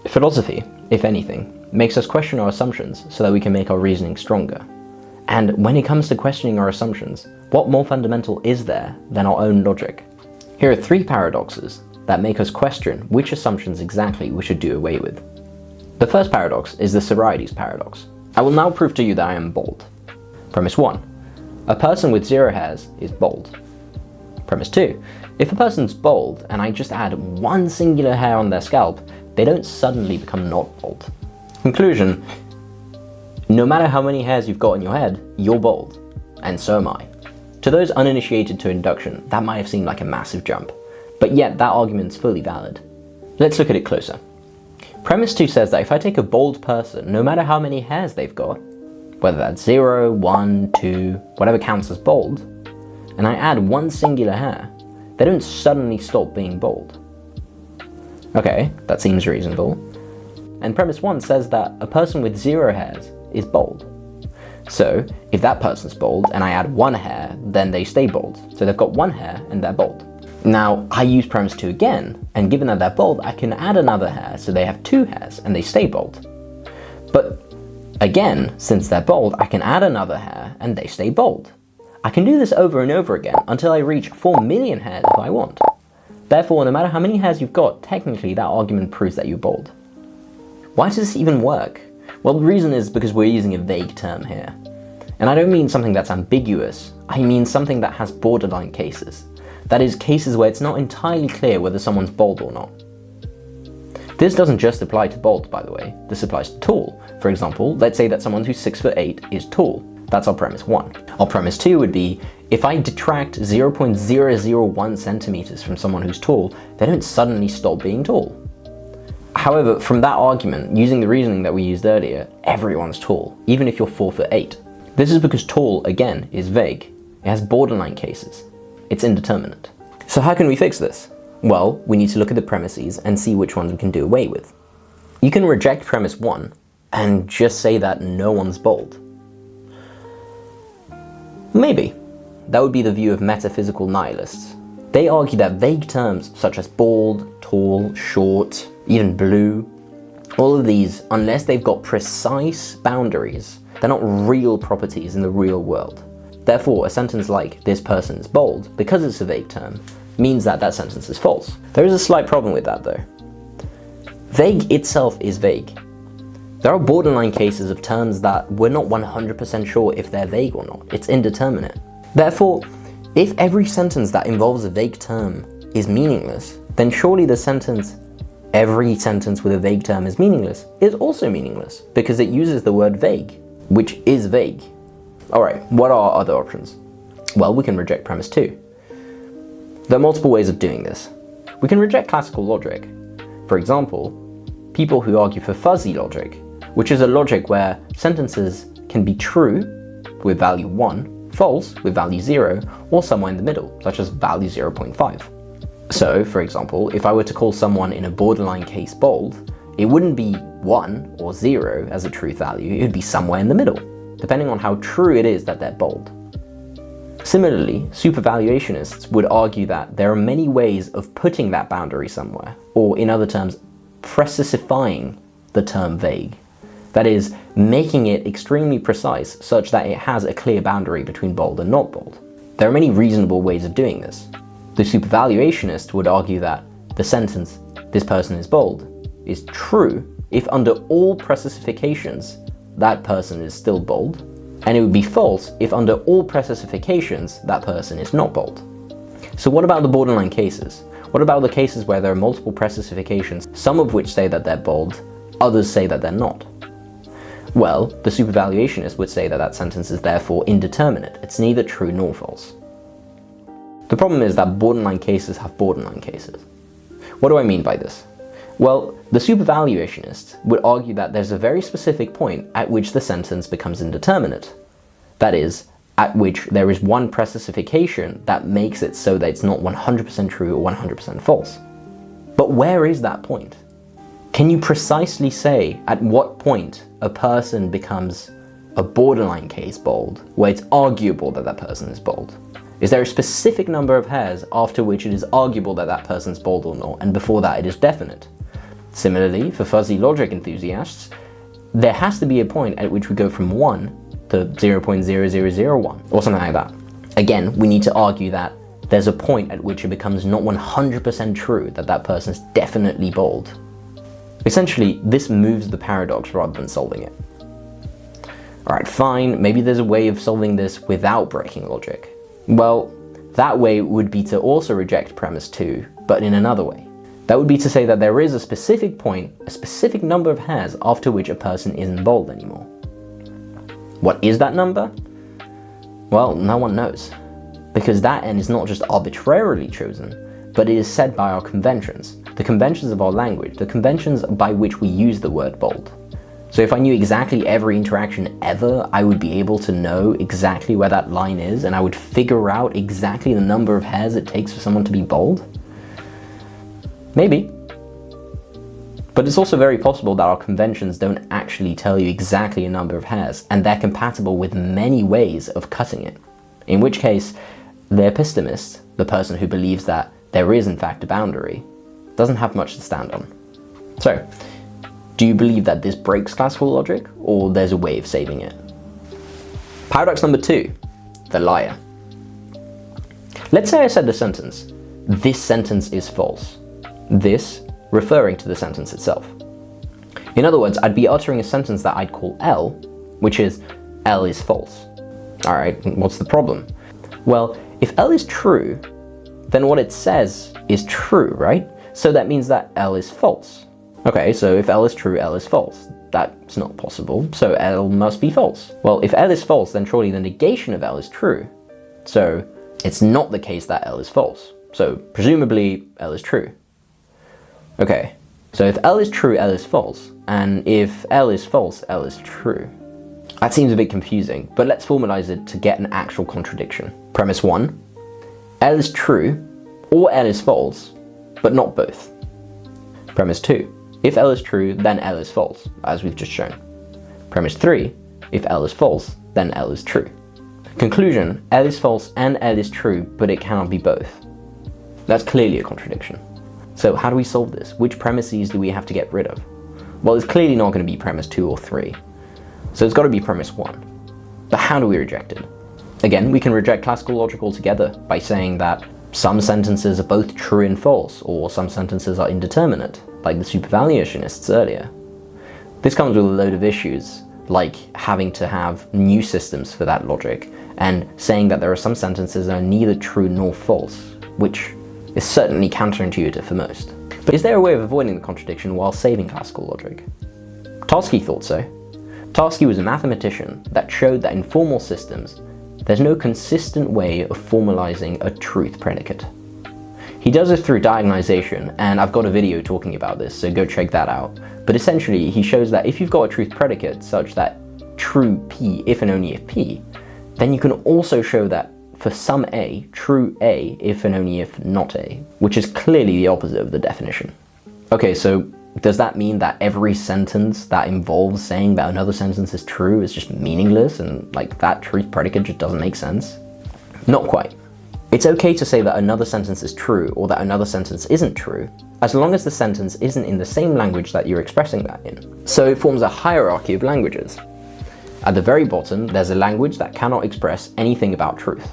Philosophy, if anything, makes us question our assumptions so that we can make our reasoning stronger. And when it comes to questioning our assumptions, what more fundamental is there than our own logic? Here are 3 paradoxes that make us question which assumptions exactly we should do away with. The first paradox is the Sorites paradox. I will now prove to you that I am bald. Premise 1. A person with 0 hairs is bald. Premise 2. If a person's bald and I just add one singular hair on their scalp, they don't suddenly become not bald. Conclusion. No matter how many hairs you've got in your head, you're bald. And so am I. To those uninitiated to induction, that might have seemed like a massive jump. But yet that argument's fully valid. Let's look at it closer. Premise 2 says that if I take a bald person, no matter how many hairs they've got, whether that's 0, 1, 2, whatever counts as bald, and I add one singular hair, they don't suddenly stop being bald. Okay, that seems reasonable. And premise 1 says that a person with 0 hairs is bald. So, if that person's bald and I add one hair, then they stay bald. So they've got one hair and they're bald. Now, I use premise 2 again, and given that they're bald, I can add another hair so they have 2 hairs and they stay bald. But again, since they're bald, I can add another hair and they stay bald. I can do this over and over again until I reach 4 million hairs if I want. Therefore, no matter how many hairs you've got, technically that argument proves that you're bald. Why does this even work? Well, the reason is because we're using a vague term here. And I don't mean something that's ambiguous, I mean something that has borderline cases. That is, cases where it's not entirely clear whether someone's bald or not. This doesn't just apply to bald, by the way. This applies to tall. For example, let's say that someone who's 6'8" is tall. That's our premise 1. Our premise 2 would be, if I detract 0.001 centimeters from someone who's tall, they don't suddenly stop being tall. However, from that argument, using the reasoning that we used earlier, everyone's tall, even if you're 4'8". This is because tall, again, is vague. It has borderline cases. It's indeterminate. So how can we fix this? Well, we need to look at the premises and see which ones we can do away with. You can reject premise 1 and just say that no one's bald. Maybe. That would be the view of metaphysical nihilists. They argue that vague terms such as bald, tall, short, even blue, all of these, unless they've got precise boundaries, they're not real properties in the real world. Therefore, a sentence like, this person is bald, because it's a vague term, means that that sentence is false. There is a slight problem with that though. Vague itself is vague. There are borderline cases of terms that we're not 100% sure if they're vague or not. It's indeterminate. Therefore, if every sentence that involves a vague term is meaningless, then surely the sentence, every sentence with a vague term is meaningless, is also meaningless, because it uses the word vague, which is vague. Alright, what are other options? Well, we can reject premise 2. There are multiple ways of doing this. We can reject classical logic. For example, people who argue for fuzzy logic, which is a logic where sentences can be true with value 1, false with value 0, or somewhere in the middle, such as value 0.5. So, for example, if I were to call someone in a borderline case bald, it wouldn't be 1 or 0 as a truth value, it would be somewhere in the middle, depending on how true it is that they're bald. Similarly, supervaluationists would argue that there are many ways of putting that boundary somewhere, or in other terms, precisifying the term vague. That is, making it extremely precise such that it has a clear boundary between bald and not bald. There are many reasonable ways of doing this. The supervaluationist would argue that the sentence, this person is bald, is true if under all precisifications that person is still bald, and it would be false if under all precisifications that person is not bald. So what about the borderline cases? What about the cases where there are multiple precisifications, some of which say that they're bald, others say that they're not? Well, the supervaluationist would say that that sentence is therefore indeterminate. It's neither true nor false. The problem is that borderline cases have borderline cases. What do I mean by this? Well, the supervaluationists would argue that there's a very specific point at which the sentence becomes indeterminate. That is, at which there is one precisification that makes it so that it's not 100% true or 100% false. But where is that point? Can you precisely say at what point a person becomes a borderline case bald, where it's arguable that that person is bald? Is there a specific number of hairs after which it is arguable that that person's bald or not, and before that it is definite? Similarly, for fuzzy logic enthusiasts, there has to be a point at which we go from 1 to 0.0001, or something like that. Again, we need to argue that there's a point at which it becomes not 100% true that that person is definitely bold. Essentially, this moves the paradox rather than solving it. Alright, fine, maybe there's a way of solving this without breaking logic. Well, that way would be to also reject premise 2, but in another way. That would be to say that there is a specific point, a specific number of hairs after which a person isn't bold anymore. What is that number? Well, no one knows. Because that end is not just arbitrarily chosen, but it is set by our conventions, the conventions of our language, the conventions by which we use the word bold. So if I knew exactly every interaction ever, I would be able to know exactly where that line is, and I would figure out exactly the number of hairs it takes for someone to be bold? Maybe. But it's also very possible that our conventions don't actually tell you exactly a number of hairs, and they're compatible with many ways of cutting it. In which case, the epistemist, the person who believes that there is in fact a boundary, doesn't have much to stand on. So, do you believe that this breaks classical logic, or there's a way of saving it? Paradox number 2, the liar. Let's say I said the sentence, "This sentence is false." This referring to the sentence itself. In other words, I'd be uttering a sentence that I'd call L, which is, L is false. Alright, what's the problem? Well, if L is true, then what it says is true, right? So that means that L is false. Okay, so if L is true, L is false. That's not possible, so L must be false. Well, if L is false, then surely the negation of L is true. So it's not the case that L is false. So presumably L is true. Okay, so if L is true, L is false, and if L is false, L is true. That seems a bit confusing, but let's formalize it to get an actual contradiction. Premise 1, L is true, or L is false, but not both. Premise 2, if L is true, then L is false, as we've just shown. Premise 3, if L is false, then L is true. Conclusion, L is false and L is true, but it cannot be both. That's clearly a contradiction. So how do we solve this? Which premises do we have to get rid of? Well, it's clearly not going to be premise 2 or 3. So it's got to be premise 1. But how do we reject it? Again, we can reject classical logic altogether by saying that some sentences are both true and false, or some sentences are indeterminate, like the supervaluationists earlier. This comes with a load of issues, like having to have new systems for that logic, and saying that there are some sentences that are neither true nor false, which is certainly counterintuitive for most. But is there a way of avoiding the contradiction while saving classical logic? Tarski thought so. Tarski was a mathematician that showed that in formal systems, there's no consistent way of formalizing a truth predicate. He does this through diagonalization, and I've got a video talking about this, so go check that out. But essentially, he shows that if you've got a truth predicate such that true P if and only if P, then you can also show that for some A, true A if and only if not A, which is clearly the opposite of the definition. Okay, so does that mean that every sentence that involves saying that another sentence is true is just meaningless and like that truth predicate just doesn't make sense? Not quite. It's okay to say that another sentence is true or that another sentence isn't true, as long as the sentence isn't in the same language that you're expressing that in. So it forms a hierarchy of languages. At the very bottom, there's a language that cannot express anything about truth.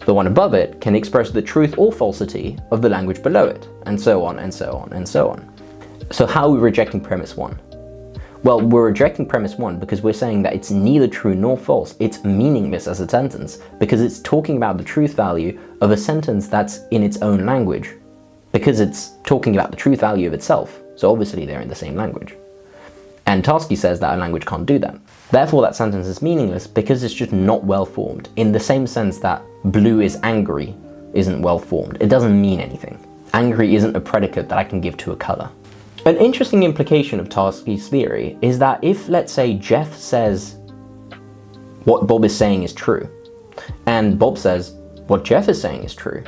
The one above it can express the truth or falsity of the language below it, and so on and so on and so on. So how are we rejecting premise 1? Well, we're rejecting premise 1 because we're saying that it's neither true nor false, it's meaningless as a sentence, because it's talking about the truth value of a sentence that's in its own language, because it's talking about the truth value of itself, so obviously they're in the same language. And Tarski says that a language can't do that. Therefore that sentence is meaningless because it's just not well formed, in the same sense that blue is angry isn't well formed. It doesn't mean anything. Angry isn't a predicate that I can give to a color. An interesting implication of Tarski's theory is that if, let's say, Jeff says what Bob is saying is true, and Bob says what Jeff is saying is true,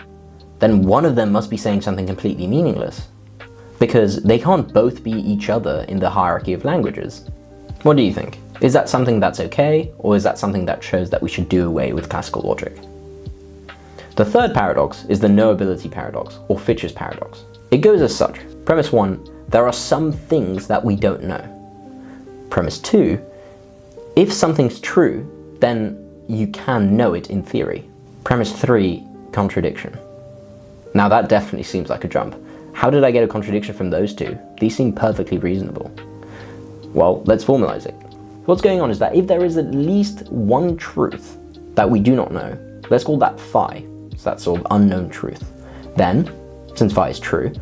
then one of them must be saying something completely meaningless, because they can't both be each other in the hierarchy of languages. What do you think? Is that something that's okay, or is that something that shows that we should do away with classical logic? The third paradox is the knowability paradox, or Fitch's paradox. It goes as such. Premise 1, there are some things that we don't know. Premise 2, if something's true, then you can know it in theory. Premise 3, contradiction. Now that definitely seems like a jump. How did I get a contradiction from those two? These seem perfectly reasonable. Well, let's formalize it. What's going on is that if there is at least one truth that we do not know, let's call that phi, so that's sort of unknown truth. Then, since phi is true,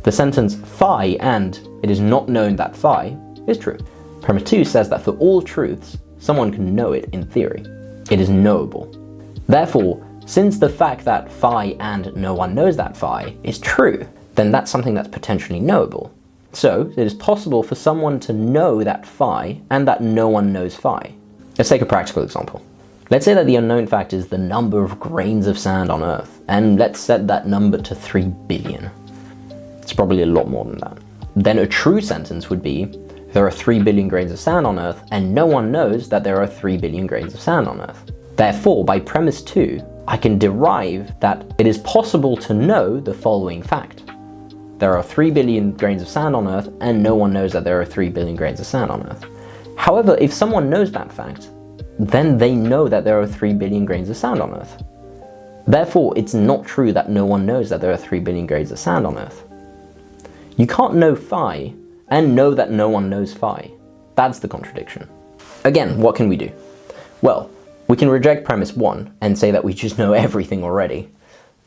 the sentence phi and it is not known that phi is true. Premise 2 says that for all truths, someone can know it in theory. It is knowable. Therefore, since the fact that phi and no one knows that phi is true, then that's something that's potentially knowable. So, it is possible for someone to know that phi and that no one knows phi. Let's take a practical example. Let's say that the unknown fact is the number of grains of sand on Earth, and let's set that number to 3 billion. It's probably a lot more than that. Then a true sentence would be, there are 3 billion grains of sand on Earth, and no one knows that there are 3 billion grains of sand on Earth. Therefore, by premise 2, I can derive that it is possible to know the following fact. There are 3 billion grains of sand on Earth, and no one knows that there are 3 billion grains of sand on Earth. However, if someone knows that fact, then they know that there are 3 billion grains of sand on Earth. Therefore, it's not true that no one knows that there are 3 billion grains of sand on Earth. You can't know phi and know that no one knows phi. That's the contradiction. Again, what can we do? Well, we can reject premise 1 and say that we just know everything already.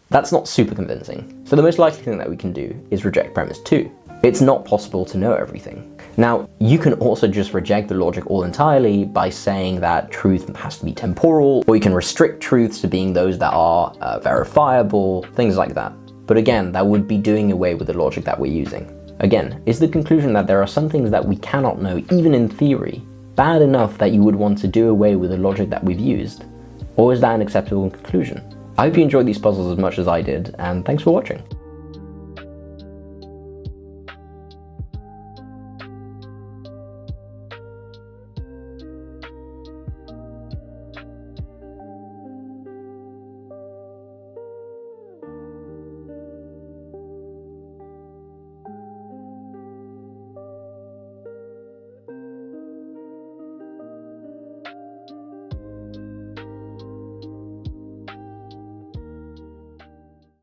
That's not super convincing. So the most likely thing that we can do is reject premise 2. It's not possible to know everything. Now, you can also just reject the logic all entirely by saying that truth has to be temporal, or you can restrict truths to being those that are verifiable, things like that. But again, that would be doing away with the logic that we're using. Again, is the conclusion that there are some things that we cannot know, even in theory, bad enough that you would want to do away with the logic that we've used? Or is that an acceptable conclusion? I hope you enjoyed these puzzles as much as I did, and thanks for watching.